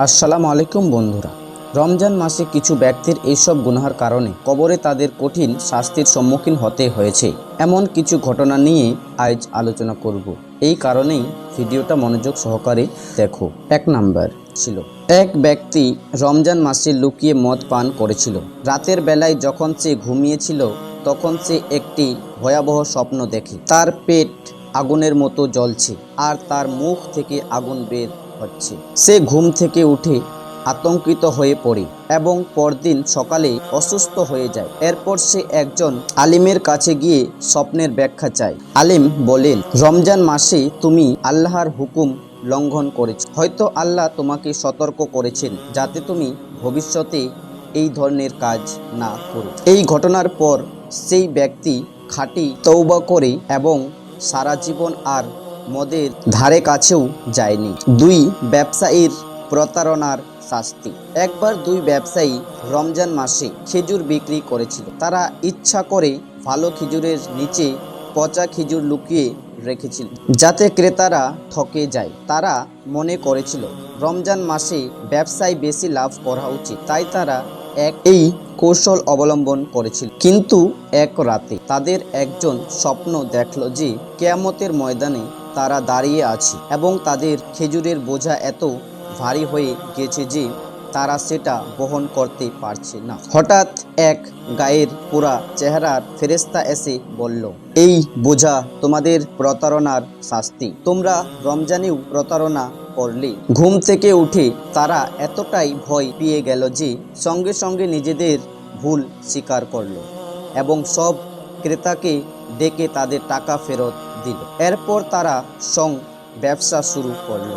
আসসালামু আলাইকুম বন্ধুরা। রমজান মাসে কিছু ব্যক্তির এইসব গুনাহার কারণে কবরে তাদের কঠিন শাস্তির সম্মুখীন হতে হয়েছে, এমন কিছু ঘটনা নিয়ে আজ আলোচনা করব। এই কারণেই ভিডিওটা মনোযোগ সহকারে দেখো। 1 নাম্বার ছিল, এক ব্যক্তি রমজান মাসে লুকিয়ে মদ পান করেছিল। রাতের বেলায় যখন সে ঘুমিয়েছিল তখন সে একটি ভয়াবহ স্বপ্ন দেখে। তার পেট আগুনের মতো জ্বলছে আর তার মুখ থেকে আগুন বের হচ্ছে। সে ঘুম থেকে উঠে আতঙ্কিত হয়ে পড়ে এবং পরদিন সকালে অসুস্থ হয়ে যায়। এরপর সে একজন আলিমের কাছে গিয়ে স্বপ্নের ব্যাখ্যা চায়। আলিম বলেন, রমজান মাসে তুমি আল্লাহর হুকুম লঙ্ঘন করেছ। হয়তো আল্লাহ তোমাকে সতর্ক করেছেন যাতে তুমি ভবিষ্যতে এই ধরনের কাজ না করো। এই ঘটনার পর সেই ব্যক্তি খাঁটি তওবা করে এবং সারা জীবন আর মদের ধারে কাছেও যায়নি। 2, ব্যবসায়ীর প্রতারণার শাস্তি। একবার 2 ব্যবসায়ী রমজান মাসে খেজুর বিক্রি করেছিল। তারা ইচ্ছা করে ভালো খেজুরের নিচে পচা খেজুর লুকিয়ে রেখেছিল যাতে ক্রেতারা ঠকে যায়। তারা মনে করেছিল রমজান মাসে ব্যবসায় বেশি লাভ করা উচিত, তাই তারা এই কৌশল অবলম্বন করেছিল। কিন্তু এক রাতে তাদের একজন স্বপ্ন দেখল যে কিয়ামতের ময়দানে তারা দাঁড়িয়ে আছে এবং তাদের খেজুরের বোঝা এত ভারী হয়ে গেছে যে তারা সেটা বহন করতে পারছে না। হঠাৎ এক গায়ের পুরা চেহারার ফেরেশতা এসে বলল, এই বোঝা তোমাদের প্রতারণার শাস্তি। তোমরা রমজানেও প্রতারণা করলে। ঘুম থেকে উঠে তারা এতটাই ভয় পেয়ে গেল যে সঙ্গে সঙ্গে নিজেদের ভুল স্বীকার করল এবং সব ক্রেতাকে ডেকে তাদের টাকা ফেরত দিল। এরপর তারা ব্যবসা শুরু করলো।